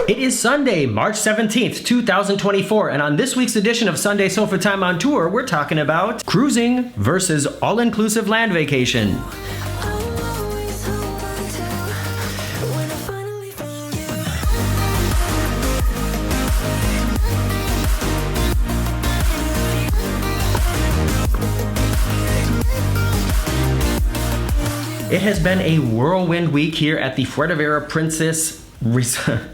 It is Sunday, March 17th, 2024, and on this week's edition of Sunday Sofa Time on Tour, we're talking about cruising versus all-inclusive land vacation. It has been a whirlwind week here at the Fuerteventura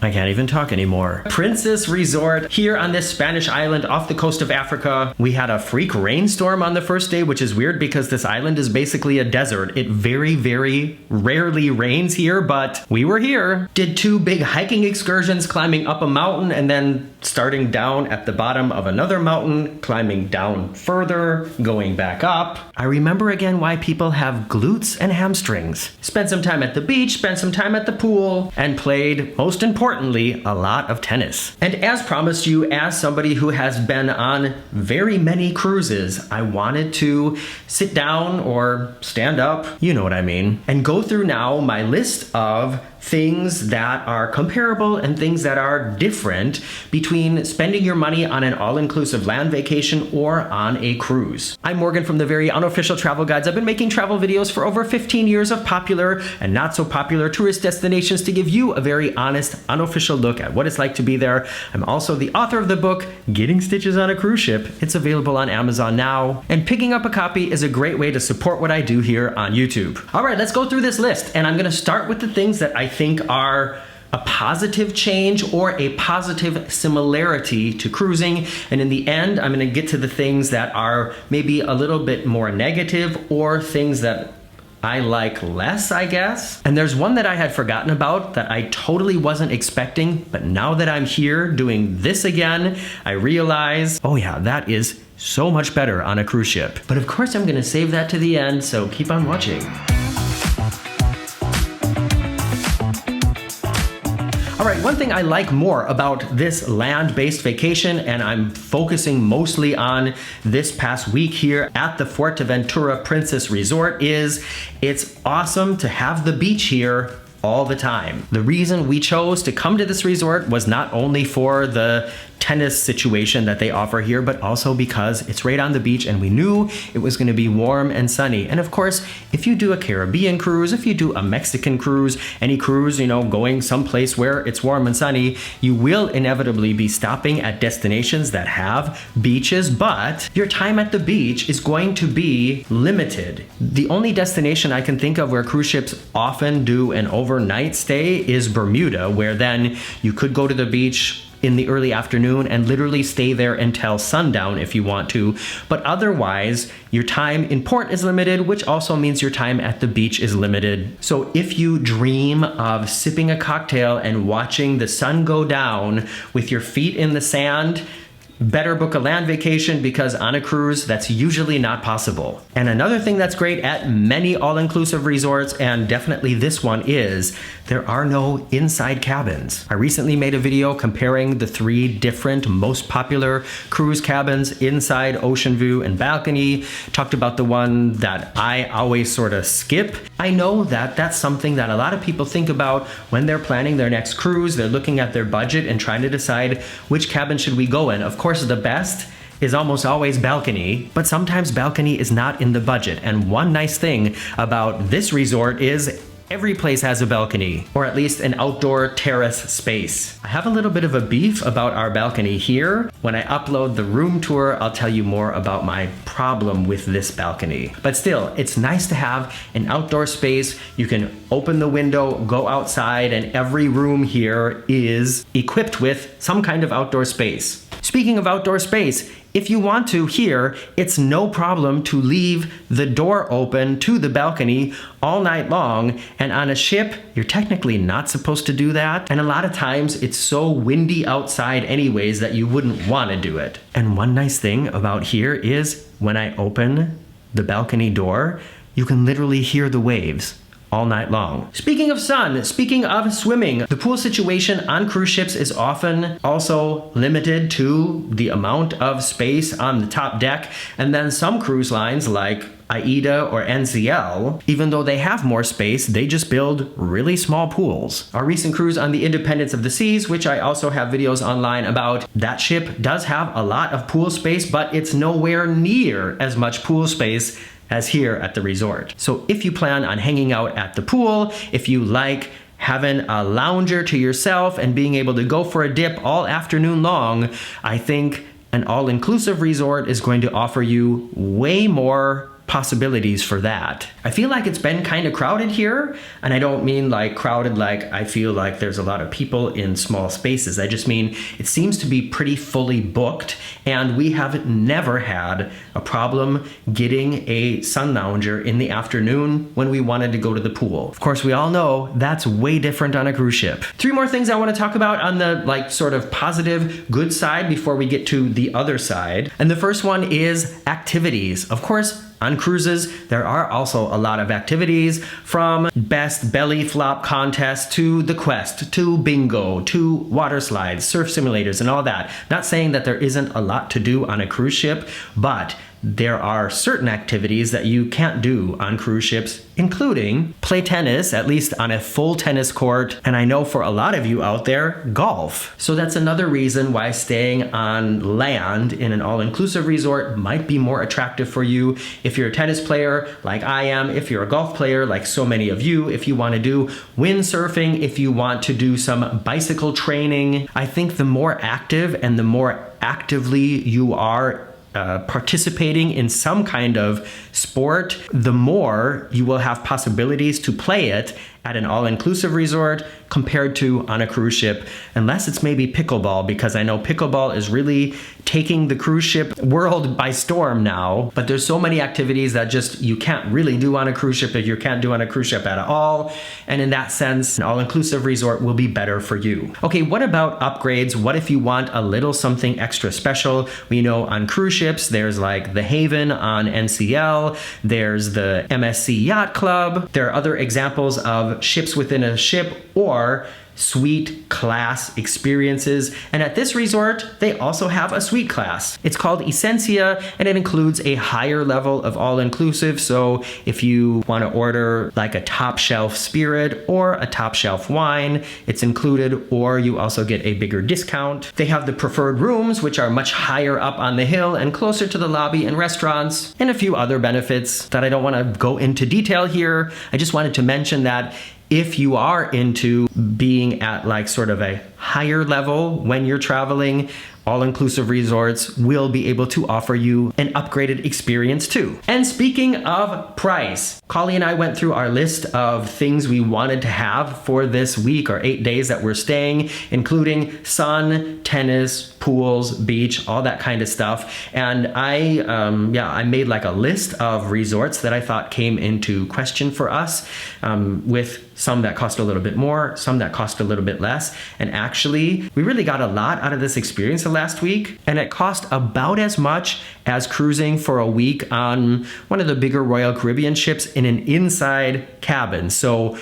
I can't even talk anymore. Princess Resort here on this Spanish island off the coast of Africa. We had a freak rainstorm on the first day, which is weird because this island is basically a desert. It very, very rarely rains here, but we were here. Did 2 big hiking excursions, climbing up a mountain and then starting down at the bottom of another mountain, climbing down further, going back up. I remember again why people have glutes and hamstrings. Spent some time at the beach, spent some time at the pool, and played, most importantly, a lot of tennis. And as promised you, as somebody who has been on very many cruises, I wanted to sit down or stand up, you know what I mean, and go through now my list of things that are comparable and things that are different between spending your money on an all-inclusive land vacation or on a cruise. I'm Morgan from the Very Unofficial Travel Guides. I've been making travel videos for over 15 years of popular and not so popular tourist destinations to give you a very honest, unofficial look at what it's like to be there. I'm also the author of the book, Getting Stitches on a Cruise Ship. It's available on Amazon now, and picking up a copy is a great way to support what I do here on YouTube. All right, let's go through this list, and I'm gonna start with the things that I think are a positive change or a positive similarity to cruising. And in the end, I'm gonna get to the things that are maybe a little bit more negative or things that I like less, I guess. And there's one that I had forgotten about that I totally wasn't expecting, but now that I'm here doing this again, I realize, oh yeah, that is so much better on a cruise ship. But of course I'm gonna save that to the end, so keep on watching. All right, one thing I like more about this land-based vacation, and I'm focusing mostly on this past week here at the Fuerteventura Princess Resort, is it's awesome to have the beach here all the time. The reason we chose to come to this resort was not only for the tennis situation that they offer here, but also because it's right on the beach and we knew it was going to be warm and sunny. And of course, if you do a Caribbean cruise, if you do a Mexican cruise, any cruise, you know, going someplace where it's warm and sunny, you will inevitably be stopping at destinations that have beaches, but your time at the beach is going to be limited. The only destination I can think of where cruise ships often do an overnight stay is Bermuda, where then you could go to the beach in the early afternoon and literally stay there until sundown if you want to. But otherwise, your time in port is limited, which also means your time at the beach is limited. So if you dream of sipping a cocktail and watching the sun go down with your feet in the sand, better book a land vacation, because on a cruise, that's usually not possible. And another thing that's great at many all-inclusive resorts, and definitely this one, is there are no inside cabins. I recently made a video comparing the 3 different most popular cruise cabins, inside, ocean view, and balcony. Talked about the one that I always sort of skip. I know that that's something that a lot of people think about when they're planning their next cruise. They're looking at their budget and trying to decide which cabin should we go in. Of course, the best is almost always balcony, but sometimes balcony is not in the budget. And one nice thing about this resort is every place has a balcony, or at least an outdoor terrace space. I have a little bit of a beef about our balcony here. When I upload the room tour, I'll tell you more about my problem with this balcony. But still, it's nice to have an outdoor space. You can open the window, go outside, and every room here is equipped with some kind of outdoor space. Speaking of outdoor space, if you want to here, it's no problem to leave the door open to the balcony all night long. And on a ship, you're technically not supposed to do that. And a lot of times it's so windy outside anyways that you wouldn't want to do it. And one nice thing about here is when I open the balcony door, you can literally hear the waves all night long. Speaking of sun, speaking of swimming, the pool situation on cruise ships is often also limited to the amount of space on the top deck. And then some cruise lines like AIDA or NCL, even though they have more space, they just build really small pools. Our recent cruise on the Independence of the Seas, which I also have videos online about, that ship does have a lot of pool space, but it's nowhere near as much pool space as here at the resort. So if you plan on hanging out at the pool, if you like having a lounger to yourself and being able to go for a dip all afternoon long, I think an all-inclusive resort is going to offer you way more possibilities for that. I feel like it's been kind of crowded here, and I don't mean like crowded like I feel like there's a lot of people in small spaces. I just mean it seems to be pretty fully booked, and we have never had a problem getting a sun lounger in the afternoon when we wanted to go to the pool. Of course, we all know that's way different on a cruise ship. 3 more things I want to talk about on the like sort of positive good side before we get to the other side. And the first one is activities. Of course, on cruises, there are also a lot of activities, from best belly flop contest to the quest, to bingo, to water slides, surf simulators, and all that. Not saying that there isn't a lot to do on a cruise ship, but there are certain activities that you can't do on cruise ships, including play tennis, at least on a full tennis court, and I know for a lot of you out there, golf. So that's another reason why staying on land in an all-inclusive resort might be more attractive for you if you're a tennis player like I am, if you're a golf player like so many of you, if you want to do windsurfing, if you want to do some bicycle training. I think the more active and the more actively you are participating in some kind of sport, the more you will have possibilities to play it at an all-inclusive resort compared to on a cruise ship, unless it's maybe pickleball, because I know pickleball is really taking the cruise ship world by storm now. But there's so many activities that just you can't really do on a cruise ship that you can't do on a cruise ship at all. And in that sense, an all-inclusive resort will be better for you. Okay, what about upgrades? What if you want a little something extra special? We know on cruise ships, there's like the Haven on NCL, there's the MSC Yacht Club. There are other examples of ships within a ship or suite class experiences, and at this resort they also have a suite class. It's called Essentia, and it includes a higher level of all-inclusive. So if you want to order like a top shelf spirit or a top shelf wine, it's included, or you also get a bigger discount. They have the preferred rooms, which are much higher up on the hill and closer to the lobby and restaurants, and a few other benefits that I don't want to go into detail here. I just wanted to mention that if you are into being at like sort of a higher level when you're traveling, all-inclusive resorts will be able to offer you an upgraded experience too. And speaking of price, Collie and I went through our list of things we wanted to have for this week or 8 days that we're staying, including sun, tennis, pools, beach, all that kind of stuff. And I made like a list of resorts that I thought came into question for us, with some that cost a little bit more, some that cost a little bit less. And actually, we really got a lot out of this experience the last week, and it cost about as much as cruising for a week on one of the bigger Royal Caribbean ships in an inside cabin. So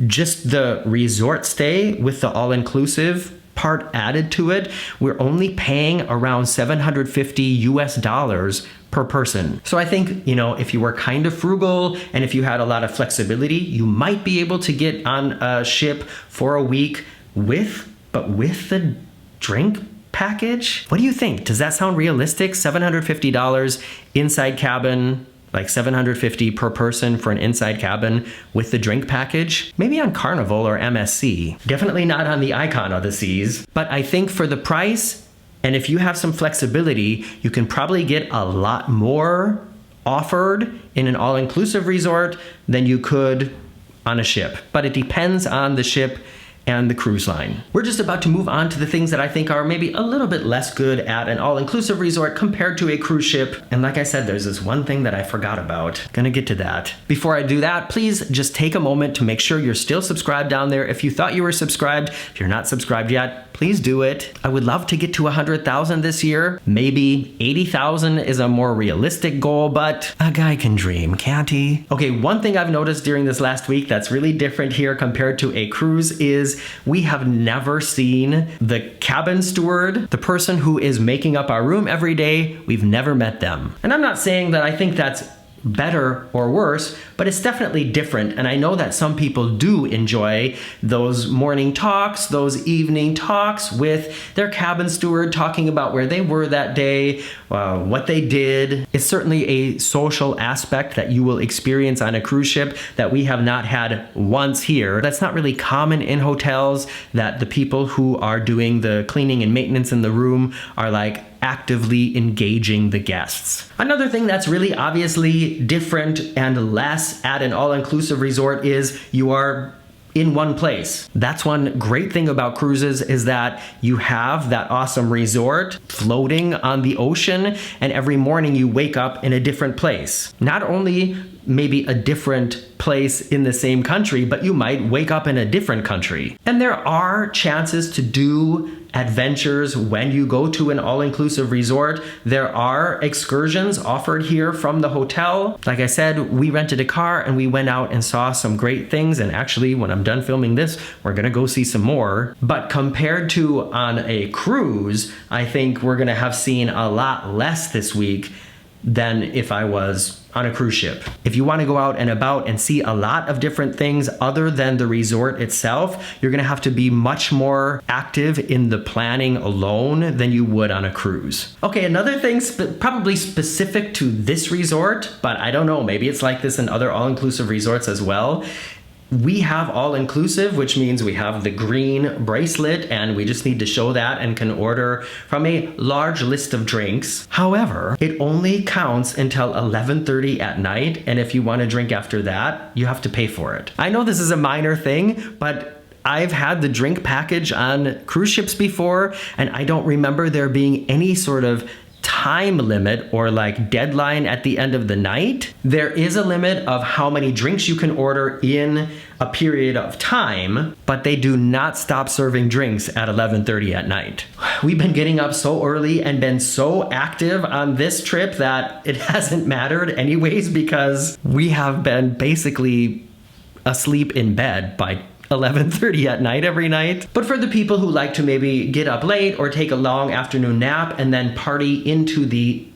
just the resort stay with the all-inclusive part added to it, we're only paying around $750 US per person. So I think, you know, if you were kind of frugal and if you had a lot of flexibility, you might be able to get on a ship for a week with the drink package. What do you think? Does that sound realistic? $750 inside cabin, like $750 per person for an inside cabin with the drink package? Maybe on Carnival or MSC. Definitely not on the Icon of the Seas. But I think for the price, and if you have some flexibility, you can probably get a lot more offered in an all-inclusive resort than you could on a ship. But it depends on the ship and the cruise line. We're just about to move on to the things that I think are maybe a little bit less good at an all-inclusive resort compared to a cruise ship. And like I said, there's this one thing that I forgot about. Gonna get to that. Before I do that, please just take a moment to make sure you're still subscribed down there. If you thought you were subscribed, if you're not subscribed yet, please do it. I would love to get to 100,000 this year. Maybe 80,000 is a more realistic goal, but a guy can dream, can't he? Okay, one thing I've noticed during this last week that's really different here compared to a cruise is we have never seen the cabin steward, the person who is making up our room every day. We've never met them. And I'm not saying that I think that's better or worse, but it's definitely different. And I know that some people do enjoy those morning talks, those evening talks with their cabin steward, talking about where they were that day, what they did. It's certainly a social aspect that you will experience on a cruise ship that we have not had once here. That's not really common in hotels, that the people who are doing the cleaning and maintenance in the room are like actively engaging the guests. Another thing that's really obviously different and less at an all-inclusive resort is you are in one place. That's one great thing about cruises, is that you have that awesome resort floating on the ocean, and every morning you wake up in a different place. Not only maybe a different place in the same country, but you might wake up in a different country. And there are chances to do adventures when you go to an all-inclusive resort. There are excursions offered here from the hotel. Like I said, we rented a car and we went out and saw some great things. And actually, when I'm done filming this, we're gonna go see some more. But compared to on a cruise, I think we're gonna have seen a lot less this week than if I was on a cruise ship. If you want to go out and about and see a lot of different things other than the resort itself, you're going to have to be much more active in the planning alone than you would on a cruise. Okay, another thing probably specific to this resort, but I don't know, maybe it's like this in other all-inclusive resorts as well. We have all-inclusive, which means we have the green bracelet, and we just need to show that and can order from a large list of drinks. However, it only counts until 11:30 at night, and if you want to drink after that, you have to pay for it. I know this is a minor thing, but I've had the drink package on cruise ships before, and I don't remember there being any sort of time limit or like deadline at the end of the night. There is a limit of how many drinks you can order in a period of time, but they do not stop serving drinks at 11:30 at night. We've been getting up so early and been so active on this trip that it hasn't mattered anyways, because we have been basically asleep in bed by 11:30 at night every night. But for the people who like to maybe get up late or take a long afternoon nap and then party into the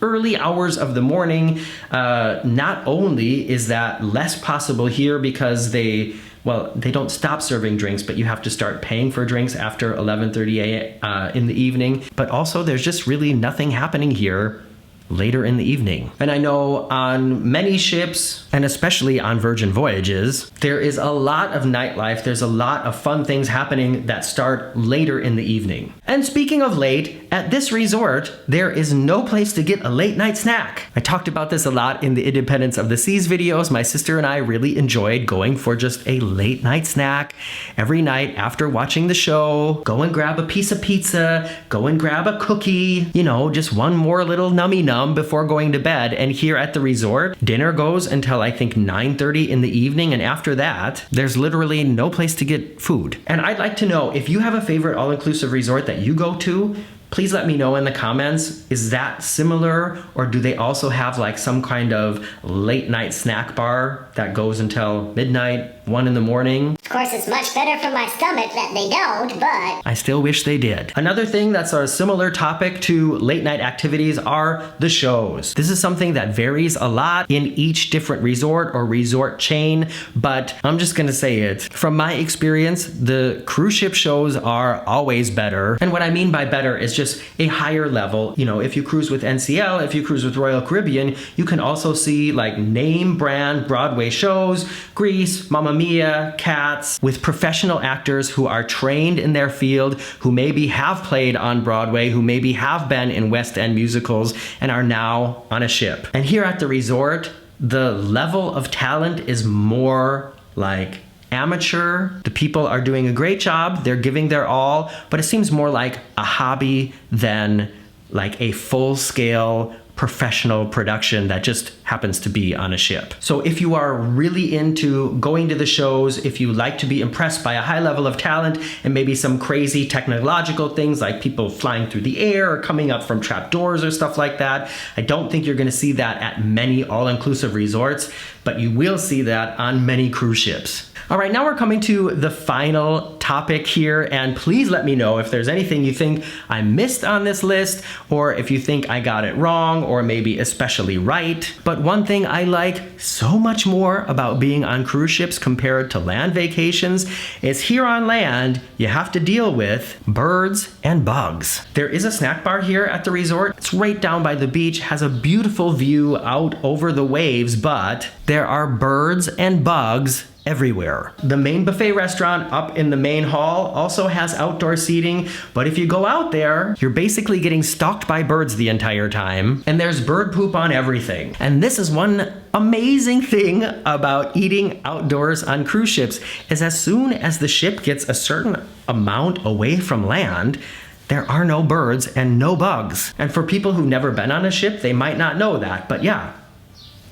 early hours of the morning, not only is that less possible here because they don't stop serving drinks, but you have to start paying for drinks after 11:30 in the evening, but also there's just really nothing happening here later in the evening. And I know on many ships, and especially on Virgin Voyages, there is a lot of nightlife. There's a lot of fun things happening that start later in the evening. And speaking of late, at this resort, there is no place to get a late night snack. I talked about this a lot in the Independence of the Seas videos. My sister and I really enjoyed going for just a late night snack every night after watching the show. Go and grab a piece of pizza, go and grab a cookie, just one more little nummy-num before going to bed. And here at the resort, dinner goes until I think 9:30 in the evening, and after that, there's literally no place to get food. And I'd like to know, if you have a favorite all-inclusive resort that you go to, please let me know in the comments. Is that similar, or do they also have like some kind of late night snack bar that goes until midnight, 1 in the morning? Of course, it's much better for my stomach that they don't, but I still wish they did. Another thing that's a similar topic to late night activities are the shows. This is something that varies a lot in each different resort or resort chain, but I'm just gonna say it. From my experience, the cruise ship shows are always better. And what I mean by better is just a higher level. If you cruise with NCL, if you cruise with Royal Caribbean, you can also see like name brand Broadway shows, Grease, Mamma Mia, Cats, with professional actors who are trained in their field, who maybe have played on Broadway, who maybe have been in West End musicals and are now on a ship. And here at the resort, the level of talent is more like amateur. The people are doing a great job. They're giving their all, but it seems more like a hobby than like a full-scale professional production that just happens to be on a ship. So if you are really into going to the shows, if you like to be impressed by a high level of talent and maybe some crazy technological things like people flying through the air or coming up from trapdoors or stuff like that, I don't think you're going to see that at many all-inclusive resorts, but you will see that on many cruise ships. All right, now we're coming to the final topic here, and please let me know if there's anything you think I missed on this list, or if you think I got it wrong, or maybe especially right. But one thing I like so much more about being on cruise ships compared to land vacations is here on land, you have to deal with birds and bugs. There is a snack bar here at the resort. It's right down by the beach, has a beautiful view out over the waves, but there are birds and bugs everywhere. The main buffet restaurant up in the main hall also has outdoor seating, but if you go out there, you're basically getting stalked by birds the entire time, and there's bird poop on everything. And this is one amazing thing about eating outdoors on cruise ships, is as soon as the ship gets a certain amount away from land, there are no birds and no bugs. And for people who've never been on a ship, they might not know that, but yeah,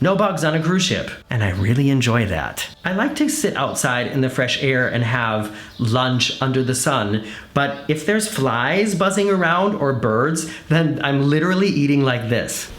no bugs on a cruise ship, and I really enjoy that. I like to sit outside in the fresh air and have lunch under the sun, but if there's flies buzzing around or birds, then I'm literally eating like this.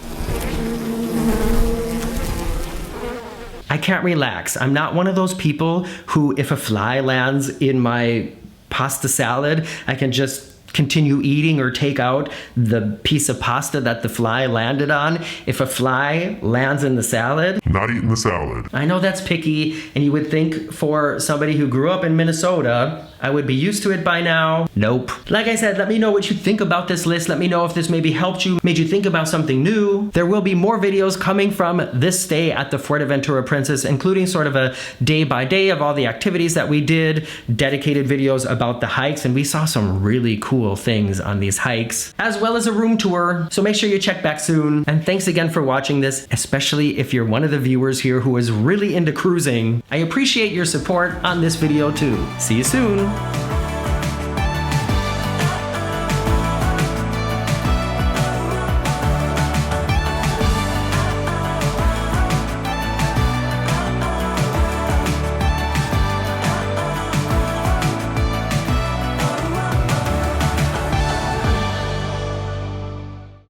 I can't relax. I'm not one of those people who, if a fly lands in my pasta salad, I can just continue eating or take out the piece of pasta that the fly landed on. If a fly lands in the salad, not eating the salad. I know that's picky, and you would think for somebody who grew up in Minnesota, I would be used to it by now. Nope. Like I said, let me know what you think about this list. Let me know if this maybe helped you, made you think about something new. There will be more videos coming from this stay at the Fuerteventura Princess, including sort of a day by day of all the activities that we did, dedicated videos about the hikes, and we saw some really cool things on these hikes, as well as a room tour. So make sure you check back soon. And thanks again for watching this, especially if you're one of the viewers here who is really into cruising. I appreciate your support on this video too. See you soon.